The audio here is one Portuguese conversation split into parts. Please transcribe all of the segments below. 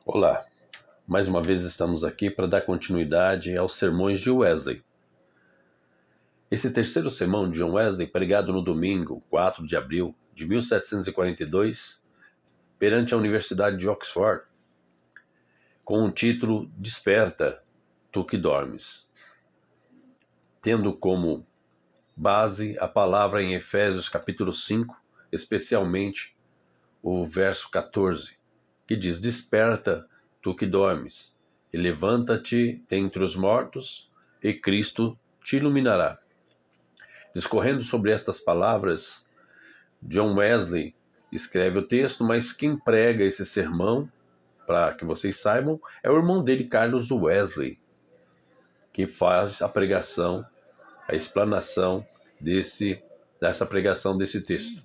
Olá, mais uma vez estamos aqui para dar continuidade aos sermões de Wesley. Esse terceiro sermão de John Wesley, pregado no domingo 4 de abril de 1742, perante a Universidade de Oxford, com o título Desperta, tu que dormes, tendo como base a palavra em Efésios capítulo 5, especialmente o verso 14, que diz: Desperta, tu que dormes, e levanta-te dentre os mortos, e Cristo te iluminará. Discorrendo sobre estas palavras, John Wesley escreve o texto, mas quem prega esse sermão, para que vocês saibam, é o irmão dele, Carlos Wesley, que faz a pregação, a explanação dessa pregação desse texto.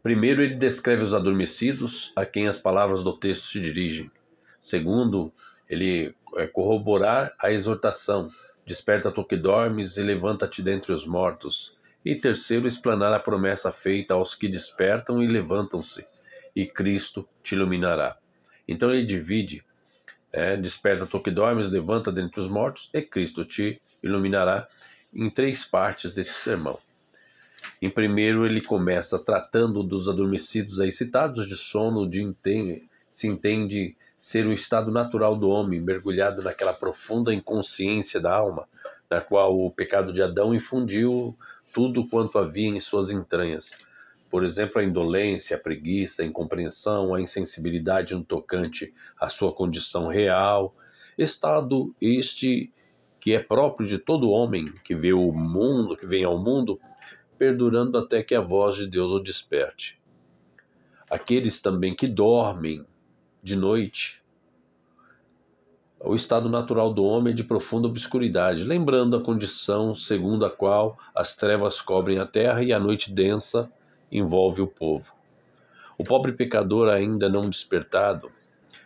Primeiro, ele descreve os adormecidos a quem as palavras do texto se dirigem. Segundo, ele corroborar a exortação: desperta tu que dormes e levanta-te dentre os mortos. E terceiro, explanar a promessa feita aos que despertam e levantam-se, e Cristo te iluminará. Então ele divide: desperta tu que dormes, levanta dentre os mortos, e Cristo te iluminará, em três partes desse sermão. Em primeiro, ele começa tratando dos adormecidos aí citados de sono, se entende ser o estado natural do homem, mergulhado naquela profunda inconsciência da alma, na qual o pecado de Adão infundiu tudo quanto havia em suas entranhas. Por exemplo, a indolência, a preguiça, a incompreensão, a insensibilidade no tocante à sua condição real, estado este que é próprio de todo homem que vê o mundo, que vem ao mundo, perdurando até que a voz de Deus o desperte. Aqueles também que dormem de noite, o estado natural do homem é de profunda obscuridade, lembrando a condição segundo a qual as trevas cobrem a terra e a noite densa envolve o povo. O pobre pecador ainda não despertado,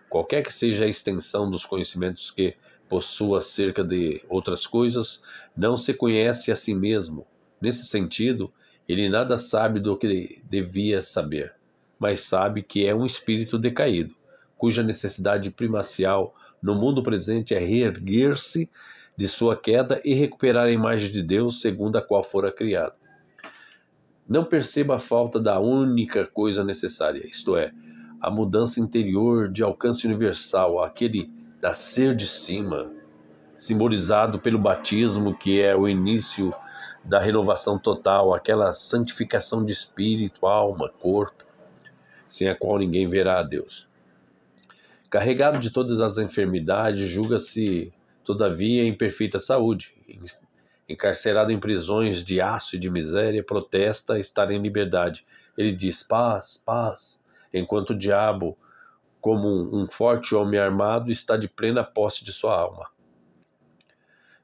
qualquer que seja a extensão dos conhecimentos que possua acerca de outras coisas, não se conhece a si mesmo. Nesse sentido, ele nada sabe do que devia saber, mas sabe que é um espírito decaído, cuja necessidade primacial no mundo presente é reerguer-se de sua queda e recuperar a imagem de Deus segundo a qual fora criado. Não perceba a falta da única coisa necessária, isto é, a mudança interior de alcance universal, aquele nascer de cima, simbolizado pelo batismo, que é o início da renovação total, aquela santificação de espírito, alma, corpo, sem a qual ninguém verá a Deus. Carregado de todas as enfermidades, julga-se, todavia, em perfeita saúde. Encarcerado em prisões de aço e de miséria, protesta estar em liberdade. Ele diz: paz, paz, enquanto o diabo, como um forte homem armado, está de plena posse de sua alma.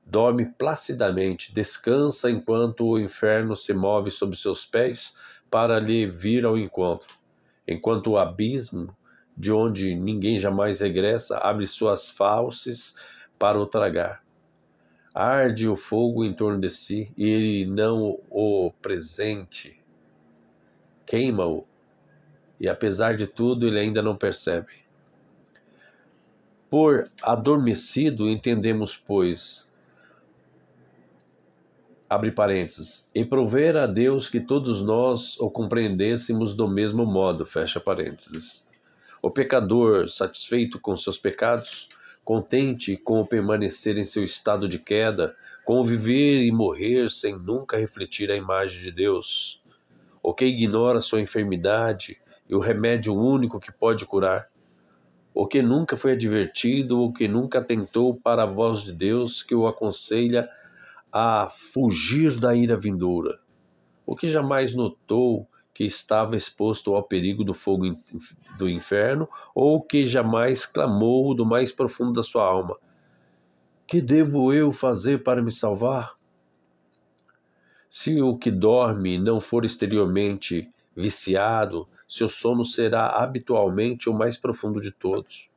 Dorme placidamente, descansa enquanto o inferno se move sob seus pés para lhe vir ao encontro, enquanto o abismo, de onde ninguém jamais regressa, abre suas fauces para o tragar. Arde o fogo em torno de si e ele não o presente, queima-o, e apesar de tudo ele ainda não percebe. Por adormecido entendemos, pois, abre parênteses, e prover a Deus que todos nós o compreendêssemos do mesmo modo, fecha parênteses. O pecador, satisfeito com seus pecados, contente com o permanecer em seu estado de queda, com o viver e morrer sem nunca refletir a imagem de Deus, o que ignora sua enfermidade e o remédio único que pode curar, o que nunca foi advertido, o que nunca atentou para a voz de Deus que o aconselha a fugir da ira vindoura, o que jamais notou que estava exposto ao perigo do fogo do inferno, ou que jamais clamou do mais profundo da sua alma: que devo eu fazer para me salvar? Se o que dorme não for exteriormente viciado, seu sono será habitualmente o mais profundo de todos.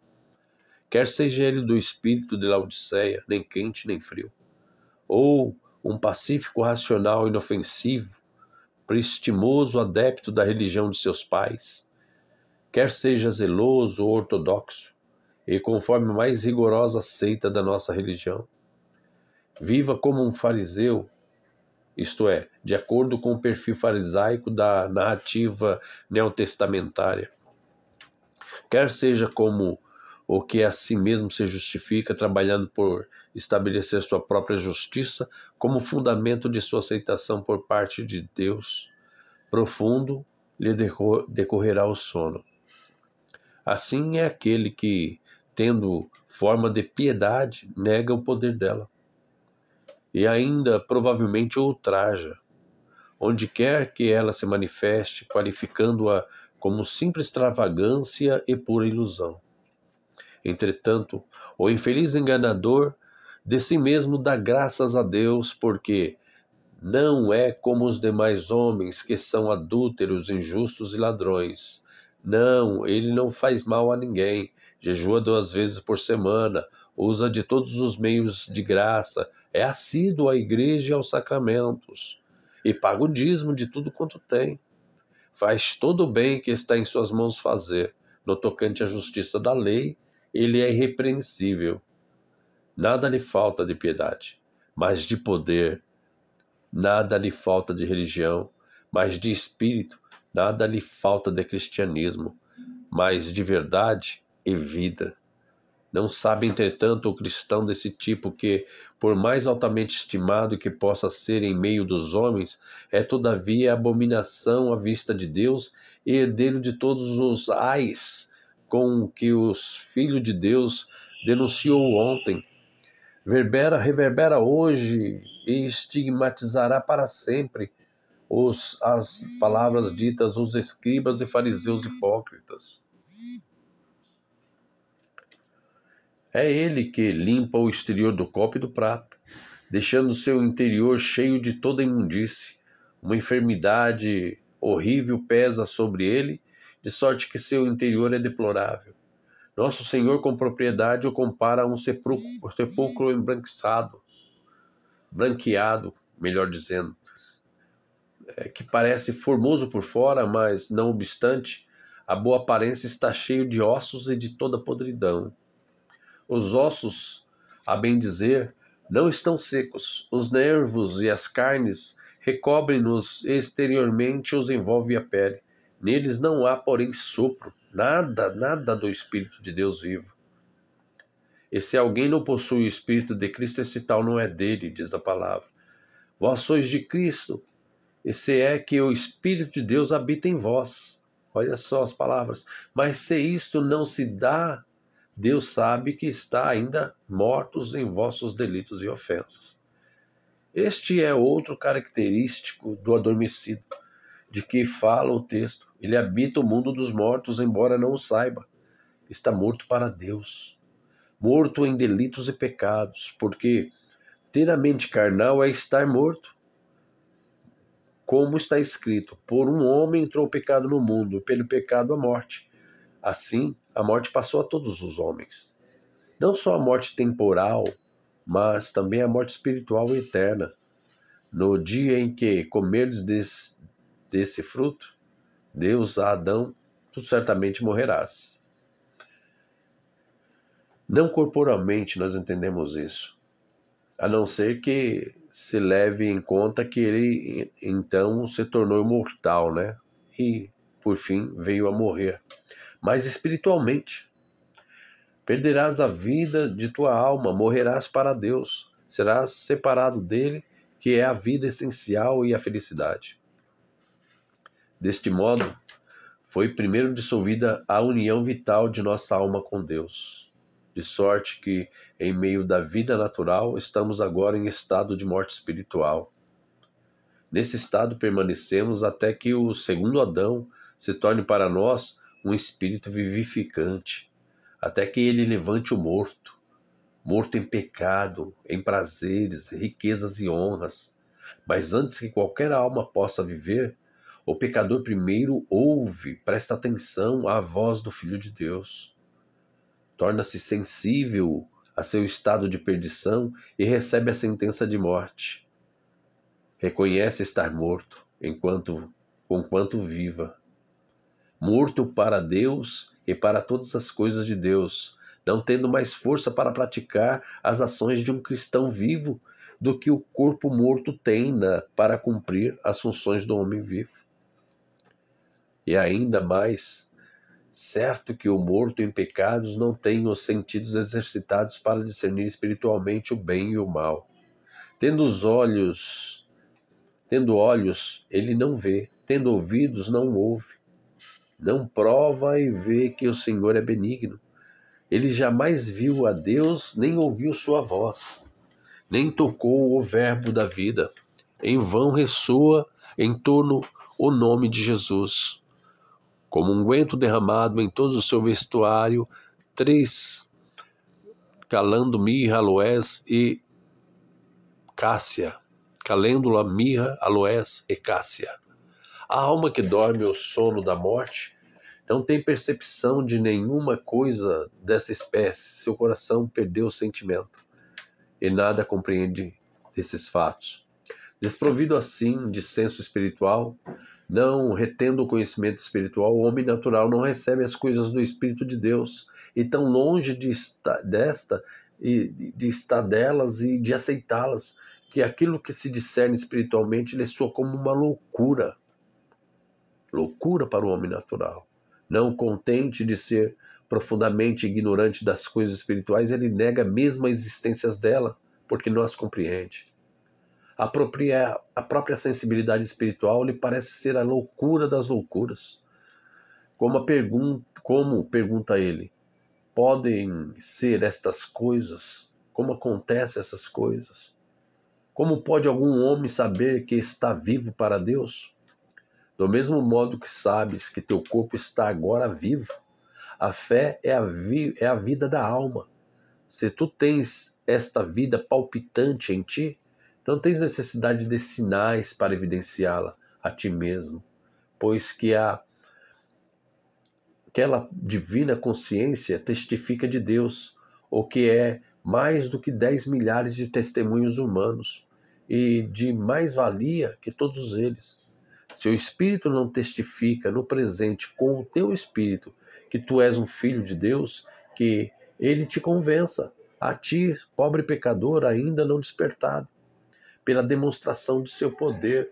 Quer seja ele do espírito de Laodiceia, nem quente nem frio, ou um pacífico racional inofensivo, prestimoso adepto da religião de seus pais, quer seja zeloso ou ortodoxo, e conforme a mais rigorosa seita da nossa religião. Viva como um fariseu, isto é, de acordo com o perfil farisaico da narrativa neotestamentária. Quer seja como o que a si mesmo se justifica, trabalhando por estabelecer sua própria justiça como fundamento de sua aceitação por parte de Deus. Profundo lhe decorrerá o sono. Assim é aquele que, tendo forma de piedade, nega o poder dela, e ainda provavelmente ultraja, onde quer que ela se manifeste, qualificando-a como simples extravagância e pura ilusão. Entretanto, o infeliz enganador de si mesmo dá graças a Deus, porque não é como os demais homens que são adúlteros, injustos e ladrões. Não, ele não faz mal a ninguém, jejua 2 vezes por semana, usa de todos os meios de graça, é assíduo à igreja e aos sacramentos, e paga o dízimo de tudo quanto tem. Faz todo o bem que está em suas mãos fazer. No tocante à justiça da lei, ele é irrepreensível. Nada lhe falta de piedade, mas de poder. Nada lhe falta de religião, mas de espírito. Nada lhe falta de cristianismo, mas de verdade e vida. Não sabe, entretanto, o cristão desse tipo que, por mais altamente estimado que possa ser em meio dos homens, é todavia abominação à vista de Deus e herdeiro de todos os ais com que os filhos de Deus denunciou ontem. Reverbera hoje e estigmatizará para sempre as palavras ditas aos escribas e fariseus hipócritas. É ele que limpa o exterior do copo e do prato, deixando seu interior cheio de toda imundície. Uma enfermidade horrível pesa sobre ele, de sorte que seu interior é deplorável. Nosso Senhor, com propriedade, o compara a um sepulcro branqueado, melhor dizendo, que parece formoso por fora, mas, não obstante, a boa aparência está cheio de ossos e de toda podridão. Os ossos, a bem dizer, não estão secos. Os nervos e as carnes recobrem-nos exteriormente e os envolve a pele. Neles não há, porém, sopro, nada do Espírito de Deus vivo. E se alguém não possui o Espírito de Cristo, esse tal não é dele, diz a palavra. Vós sois de Cristo, e se é que o Espírito de Deus habita em vós. Olha só as palavras. Mas se isto não se dá, Deus sabe que está ainda mortos em vossos delitos e ofensas. Este é outro característico do adormecido, de que fala o texto. Ele habita o mundo dos mortos, embora não o saiba. Está morto para Deus, morto em delitos e pecados, porque ter a mente carnal é estar morto. Como está escrito, por um homem entrou o pecado no mundo, pelo pecado a morte. Assim, a morte passou a todos os homens. Não só a morte temporal, mas também a morte espiritual e eterna. No dia em que comerdes desse fruto, Deus a Adão, tu certamente morrerás. Não corporalmente nós entendemos isso, a não ser que se leve em conta que ele então se tornou imortal, né? E, por fim, veio a morrer. Mas espiritualmente, perderás a vida de tua alma, morrerás para Deus, serás separado dele, que é a vida essencial e a felicidade. Deste modo, foi primeiro dissolvida a união vital de nossa alma com Deus, de sorte que, em meio da vida natural, estamos agora em estado de morte espiritual. Nesse estado permanecemos até que o segundo Adão se torne para nós um espírito vivificante, até que ele levante o morto, morto em pecado, em prazeres, riquezas e honras. Mas antes que qualquer alma possa viver, o pecador primeiro ouve, presta atenção à voz do Filho de Deus. Torna-se sensível a seu estado de perdição e recebe a sentença de morte. Reconhece estar morto, conquanto viva. morto para Deus e para todas as coisas de Deus, não tendo mais força para praticar as ações de um cristão vivo do que o corpo morto tem para cumprir as funções do homem vivo. E ainda mais, certo que o morto em pecados não tem os sentidos exercitados para discernir espiritualmente o bem e o mal. Tendo olhos, ele não vê, tendo ouvidos, não ouve. Não prova e vê que o Senhor é benigno. Ele jamais viu a Deus, nem ouviu sua voz, nem tocou o verbo da vida. Em vão ressoa em torno o nome de Jesus. Como unguento derramado em todo o seu vestuário, 3 calando mirra, aloés e cássia. Calêndula, mirra, aloés e cássia. A alma que dorme o sono da morte não tem percepção de nenhuma coisa dessa espécie. Seu coração perdeu o sentimento e nada compreende desses fatos. Desprovido assim de senso espiritual, não retendo o conhecimento espiritual, o homem natural não recebe as coisas do Espírito de Deus, e tão longe de estar delas e de aceitá-las, que aquilo que se discerne espiritualmente lhe soa como uma loucura para o homem natural. Não contente de ser profundamente ignorante das coisas espirituais, ele nega mesmo a existência dela, porque não as compreende. A própria sensibilidade espiritual lhe parece ser a loucura das loucuras. Como pergunta ele, podem ser estas coisas? Como acontecem essas coisas? Como pode algum homem saber que está vivo para Deus? Do mesmo modo que sabes que teu corpo está agora vivo, a fé é a vida da alma. Se tu tens esta vida palpitante em ti, não tens necessidade de sinais para evidenciá-la a ti mesmo, pois que aquela divina consciência testifica de Deus, o que é mais do que 10 milhares de testemunhos humanos, e de mais valia que todos eles. Se o Espírito não testifica no presente com o teu Espírito que tu és um filho de Deus, que ele te convença, a ti, pobre pecador, ainda não despertado, pela demonstração de seu poder,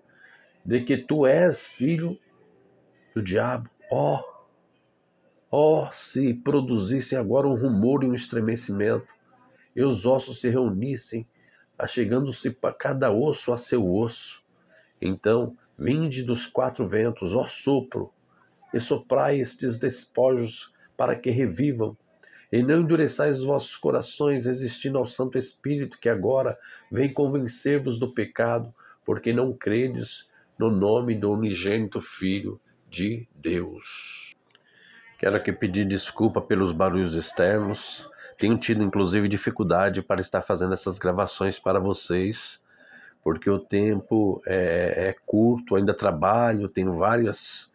de que tu és filho do diabo. Se produzisse agora um rumor e um estremecimento, e os ossos se reunissem, achegando-se para cada osso a seu osso. Então, vinde dos 4 ventos, ó sopro, e soprai estes despojos para que revivam, e não endureçais os vossos corações, resistindo ao Santo Espírito, que agora vem convencer-vos do pecado, porque não credes no nome do unigênito Filho de Deus. Quero aqui pedir desculpa pelos barulhos externos. Tenho tido, inclusive, dificuldade para estar fazendo essas gravações para vocês, porque o tempo é curto, ainda trabalho, tenho várias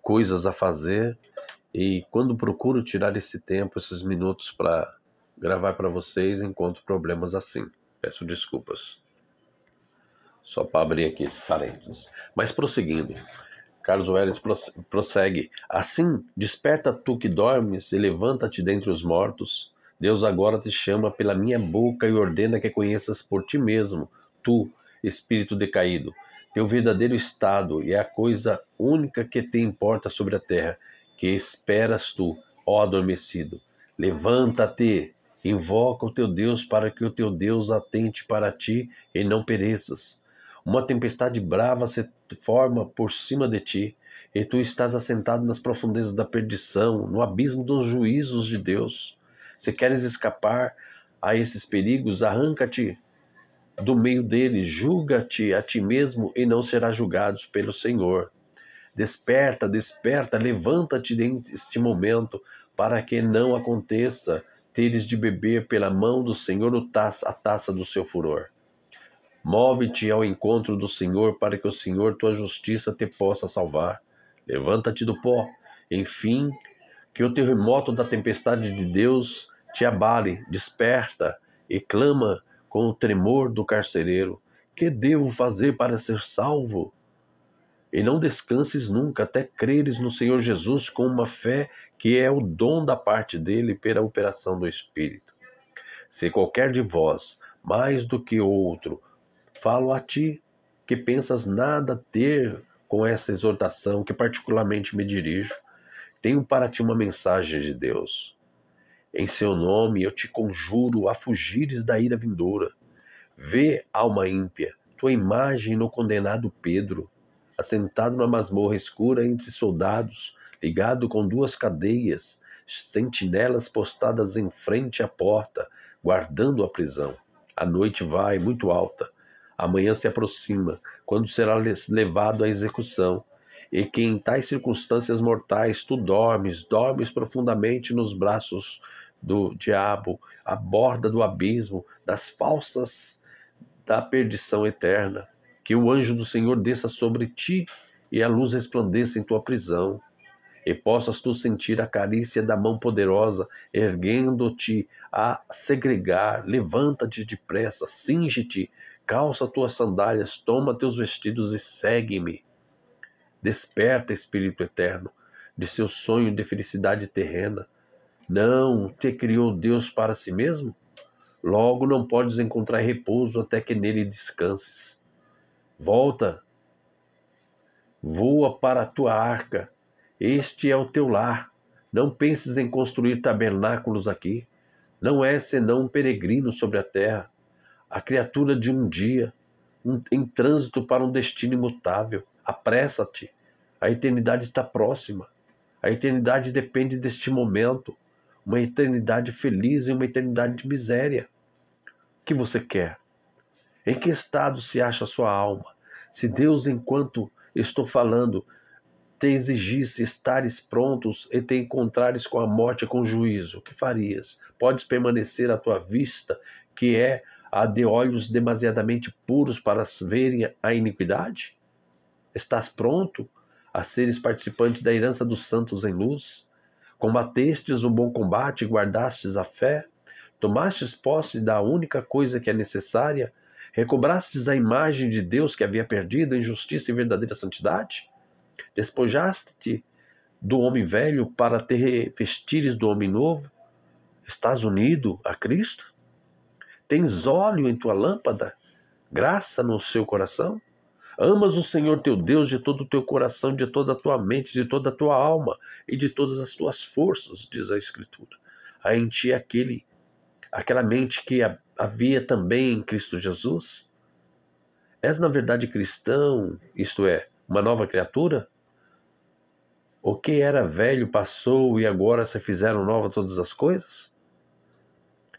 coisas a fazer, e quando procuro tirar esse tempo, esses minutos para gravar para vocês, encontro problemas assim. Peço desculpas. Só para abrir aqui esse parênteses. Mas prosseguindo, Carlos Welles prossegue. Assim, desperta tu que dormes e levanta-te dentre os mortos. Deus agora te chama pela minha boca e ordena que conheças por ti mesmo, tu, espírito decaído, teu verdadeiro estado e a coisa única que te importa sobre a terra. Que esperas tu, ó adormecido? Levanta-te, invoca o teu Deus para que o teu Deus atente para ti e não pereças. Uma tempestade brava se forma por cima de ti, e tu estás assentado nas profundezas da perdição, no abismo dos juízos de Deus. Se queres escapar a esses perigos, arranca-te do meio deles, julga-te a ti mesmo e não serás julgado pelo Senhor. Desperta, desperta, levanta-te neste momento, para que não aconteça teres de beber pela mão do Senhor a taça do seu furor. Move-te ao encontro do Senhor, para que o Senhor, tua justiça, te possa salvar. Levanta-te do pó, enfim, que o terremoto da tempestade de Deus te abale. Desperta e clama com o tremor do carcereiro. Que devo fazer para ser salvo? e não descanses nunca até creres no Senhor Jesus com uma fé que é o dom da parte dele pela operação do Espírito. Se qualquer de vós, mais do que outro, falo a ti, que pensas nada ter com essa exortação que particularmente me dirijo, tenho para ti uma mensagem de Deus. Em seu nome eu te conjuro a fugires da ira vindoura. Vê, alma ímpia, tua imagem no condenado Pedro, assentado na masmorra escura entre soldados, ligado com duas cadeias, sentinelas postadas em frente à porta, guardando a prisão. A noite vai muito alta. Amanhã se aproxima, quando será levado à execução. E que em tais circunstâncias mortais tu dormes profundamente nos braços do diabo, à borda do abismo, das falsas da perdição eterna. Que o anjo do Senhor desça sobre ti e a luz resplandeça em tua prisão, e possas tu sentir a carícia da mão poderosa, erguendo-te a segregar. Levanta-te depressa, cinge-te, calça tuas sandálias, toma teus vestidos e segue-me. Desperta, Espírito eterno, de seu sonho de felicidade terrena. Não te criou Deus para si mesmo? Logo não podes encontrar repouso até que nele descanses. Volta, voa para a tua arca. Este é o teu lar. Não penses em construir tabernáculos aqui. Não és senão um peregrino sobre a terra, a criatura de um dia, em trânsito para um destino imutável. Apressa-te. A eternidade está próxima. A eternidade depende deste momento. Uma eternidade feliz e uma eternidade de miséria. O que você quer? Em que estado se acha a sua alma? Se Deus, enquanto estou falando, te exigisse estares prontos e te encontrares com a morte e com o juízo, o que farias? Podes permanecer à tua vista, que é a de olhos demasiadamente puros para verem a iniquidade? Estás pronto a seres participante da herança dos santos em luz? Combatestes o bom combate e guardastes a fé? Tomastes posse da única coisa que é necessária? Recobrastes a imagem de Deus que havia perdido em justiça e verdadeira santidade? Despojaste-te do homem velho para te revestires do homem novo? Estás unido a Cristo? Tens óleo em tua lâmpada? Graça no seu coração? Amas o Senhor teu Deus de todo o teu coração, de toda a tua mente, de toda a tua alma e de todas as tuas forças, diz a Escritura. Há em ti aquela mente que havia também em Cristo Jesus? És na verdade cristão, isto é, uma nova criatura? O que era velho passou e agora se fizeram novas todas as coisas?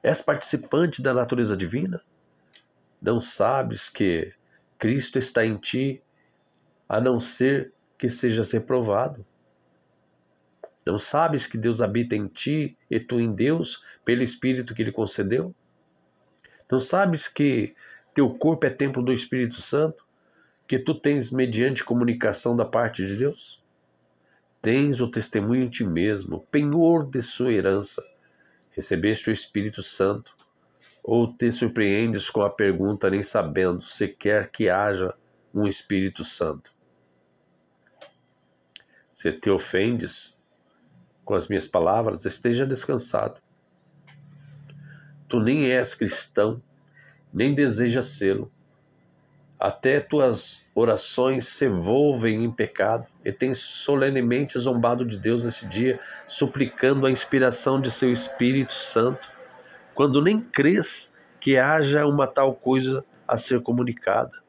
És participante da natureza divina? Não sabes que Cristo está em ti, a não ser que sejas reprovado? Não sabes que Deus habita em ti e tu em Deus, pelo Espírito que Ele concedeu? Não sabes que teu corpo é templo do Espírito Santo, que tu tens mediante comunicação da parte de Deus? Tens o testemunho em ti mesmo, penhor de sua herança. Recebeste o Espírito Santo, ou te surpreendes com a pergunta, nem sabendo sequer que haja um Espírito Santo? Se te ofendes com as minhas palavras, esteja descansado. Tu nem és cristão, nem desejas sê-lo. Até tuas orações se volvem em pecado e tens solenemente zombado de Deus nesse dia, suplicando a inspiração de seu Espírito Santo, quando nem crês que haja uma tal coisa a ser comunicada.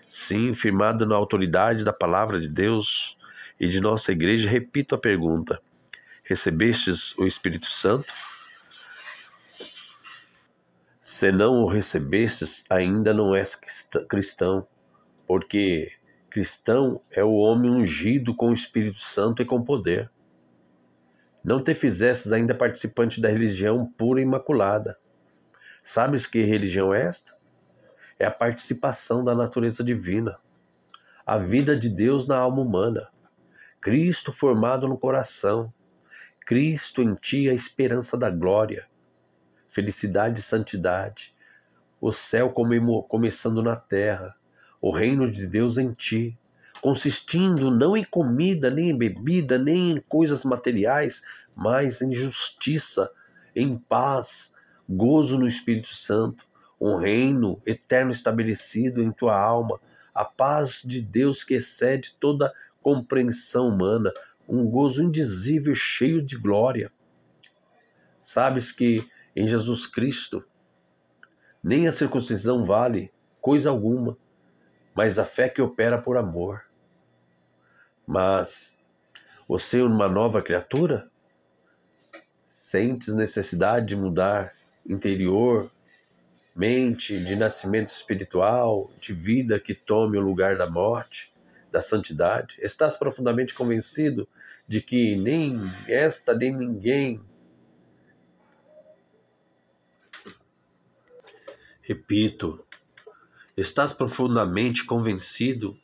Sim, firmado na autoridade da palavra de Deus e de nossa igreja, repito a pergunta: recebestes o Espírito Santo? Se não o recebestes, ainda não és cristão, porque cristão é o homem ungido com o Espírito Santo e com poder. Não te fizestes ainda participante da religião pura e imaculada. Sabes que religião é esta? É a participação da natureza divina, a vida de Deus na alma humana, Cristo formado no coração, Cristo em ti a esperança da glória, felicidade e santidade, o céu começando na terra, o reino de Deus em ti, consistindo não em comida, nem em bebida, nem em coisas materiais, mas em justiça, em paz, gozo no Espírito Santo, um reino eterno estabelecido em tua alma, a paz de Deus que excede toda compreensão humana, um gozo indizível cheio de glória. Sabes que em Jesus Cristo nem a circuncisão vale coisa alguma, mas a fé que opera por amor. Mas você é uma nova criatura? Sentes necessidade de mudar interior, mente, de nascimento espiritual, de vida que tome o lugar da morte, da santidade? Estás profundamente convencido de que nem esta nem ninguém, repito, estás profundamente convencido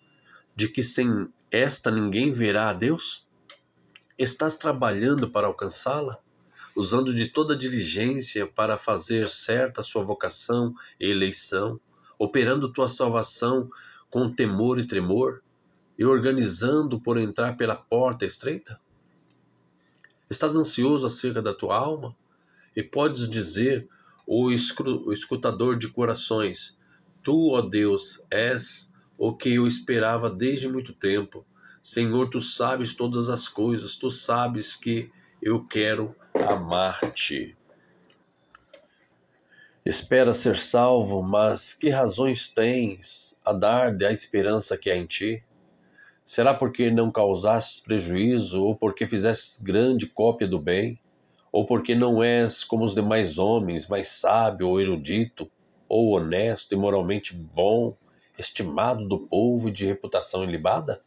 de que sem esta ninguém verá a Deus? Estás trabalhando para alcançá-la, usando de toda diligência para fazer certa sua vocação e eleição, operando tua salvação com temor e tremor, e organizando por entrar pela porta estreita? Estás ansioso acerca da tua alma? E podes dizer, o escutador de corações, tu, ó Deus, és o que eu esperava desde muito tempo. Senhor, tu sabes todas as coisas, tu sabes que eu quero amar-te. Espera ser salvo, mas que razões tens a dar da esperança que há em ti? Será porque não causastes prejuízo, ou porque fizestes grande cópia do bem? Ou porque não és como os demais homens, mais sábio ou erudito, ou honesto e moralmente bom, estimado do povo e de reputação ilibada?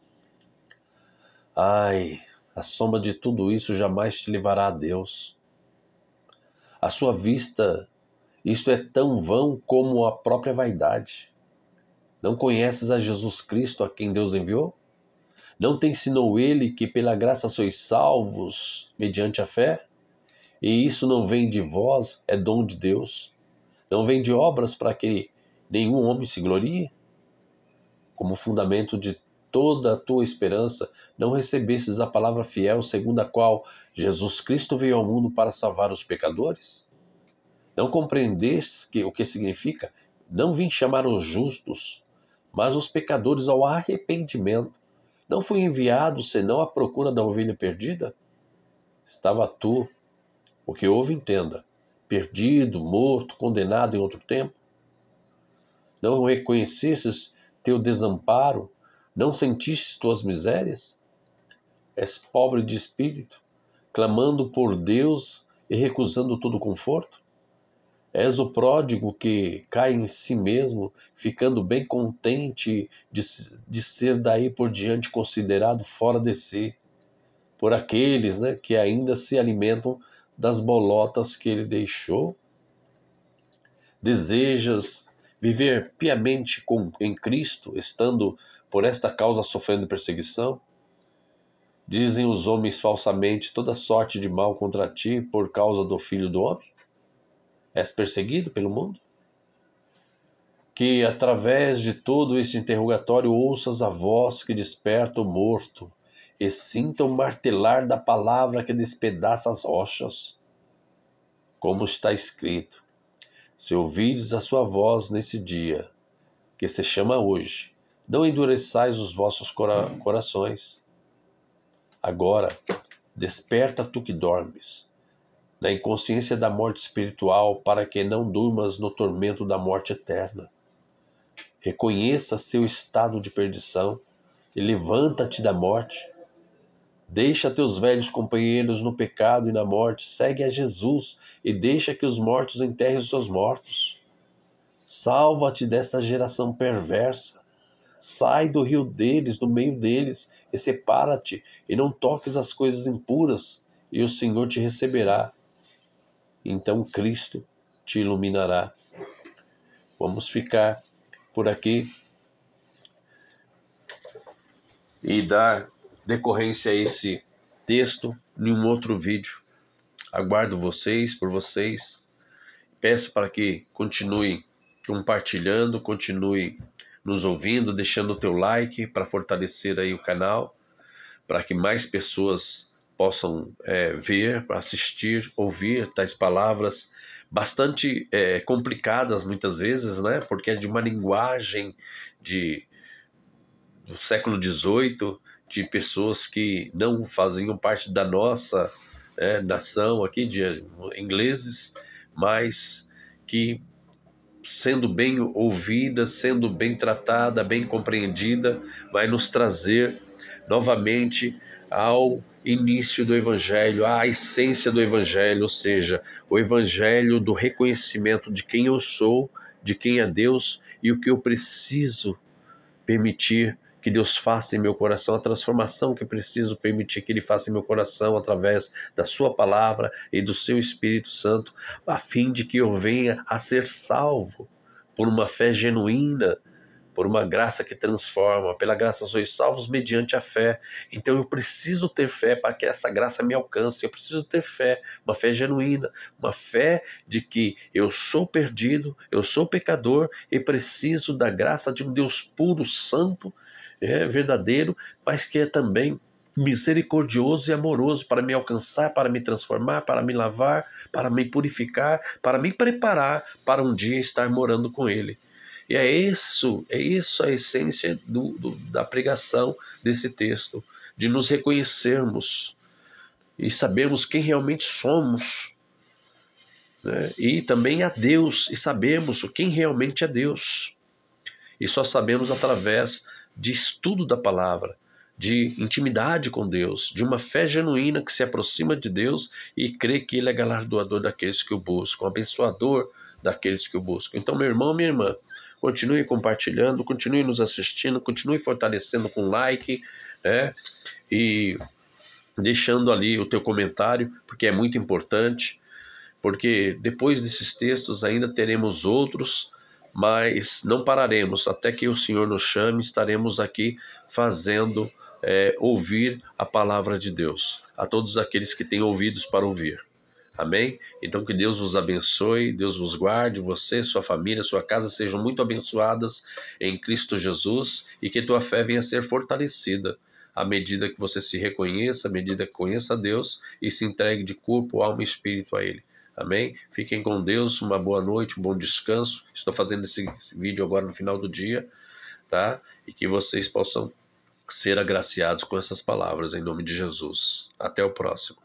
Ai, a soma de tudo isso jamais te levará a Deus. À sua vista, isto é tão vão como a própria vaidade. Não conheces a Jesus Cristo a quem Deus enviou? Não te ensinou ele que pela graça sois salvos mediante a fé? E isso não vem de vós, é dom de Deus. Não vem de obras para que nenhum homem se glorie? Como fundamento de toda a tua esperança, não recebestes a palavra fiel, segundo a qual Jesus Cristo veio ao mundo para salvar os pecadores? Não compreendestes o que significa? Não vim chamar os justos, mas os pecadores ao arrependimento. Não fui enviado senão à procura da ovelha perdida? Estava tu, o que houve, entenda, perdido, morto, condenado em outro tempo? Não reconhecestes teu desamparo? Não sentistes tuas misérias? És pobre de espírito, clamando por Deus e recusando todo conforto? És o pródigo que cai em si mesmo, ficando bem contente de ser daí por diante considerado fora de si, por aqueles, que ainda se alimentam das bolotas que ele deixou? Desejas viver piamente em Cristo, estando por esta causa sofrendo perseguição? Dizem os homens falsamente toda sorte de mal contra ti por causa do Filho do Homem? És perseguido pelo mundo? Que através de todo este interrogatório ouças a voz que desperta o morto e sinta o martelar da palavra que despedaça as rochas. Como está escrito: se ouvires a sua voz nesse dia, que se chama hoje, não endureçais os vossos corações. Agora, desperta tu que dormes, na inconsciência da morte espiritual, para que não durmas no tormento da morte eterna. Reconheça seu estado de perdição e levanta-te da morte. Deixa teus velhos companheiros no pecado e na morte, segue a Jesus e deixa que os mortos enterrem os seus mortos. Salva-te desta geração perversa. Sai do rio deles, do meio deles, e separa-te, e não toques as coisas impuras, e o Senhor te receberá. Então Cristo te iluminará. Vamos ficar por aqui e dar decorrência a esse texto em um outro vídeo. Aguardo por vocês. Peço para que continue compartilhando, continue nos ouvindo, deixando o teu like para fortalecer aí o canal, para que mais pessoas possam ver, assistir, ouvir tais palavras bastante complicadas muitas vezes, né? Porque é de uma linguagem do século XVIII, de pessoas que não faziam parte da nossa nação aqui, de ingleses, mas que, sendo bem ouvida, sendo bem tratada, bem compreendida, vai nos trazer novamente ao início do Evangelho, à essência do Evangelho, ou seja, o Evangelho do reconhecimento de quem eu sou, de quem é Deus e o que eu preciso permitir que Deus faça em meu coração, a transformação que preciso permitir que Ele faça em meu coração através da Sua palavra e do Seu Espírito Santo, a fim de que eu venha a ser salvo por uma fé genuína, por uma graça que transforma. Pela graça sois salvos mediante a fé. Então eu preciso ter fé para que essa graça me alcance. Eu preciso ter fé, uma fé genuína, uma fé de que eu sou perdido, eu sou pecador e preciso da graça de um Deus puro, santo, verdadeiro, mas que é também misericordioso e amoroso para me alcançar, para me transformar, para me lavar, para me purificar, para me preparar para um dia estar morando com Ele. E é isso a essência da pregação desse texto, de nos reconhecermos e sabermos quem realmente somos, né? E também a Deus, e sabermos quem realmente é Deus. E só sabemos através de estudo da palavra, de intimidade com Deus, de uma fé genuína que se aproxima de Deus e crê que Ele é galardoador daqueles que o buscam, abençoador daqueles que o buscam. Então, meu irmão, minha irmã, continue compartilhando, continue nos assistindo, continue fortalecendo com like, e deixando ali o teu comentário, porque é muito importante, porque depois desses textos ainda teremos outros, mas não pararemos até que o Senhor nos chame. Estaremos aqui fazendo ouvir a palavra de Deus a todos aqueles que têm ouvidos para ouvir. Amém? Então que Deus vos abençoe, Deus vos guarde, você, sua família, sua casa sejam muito abençoadas em Cristo Jesus e que tua fé venha a ser fortalecida à medida que você se reconheça, à medida que conheça a Deus e se entregue de corpo, alma e espírito a Ele. Amém? Fiquem com Deus, uma boa noite, um bom descanso. Estou fazendo esse vídeo agora no final do dia, tá? E que vocês possam ser agraciados com essas palavras em nome de Jesus. Até o próximo.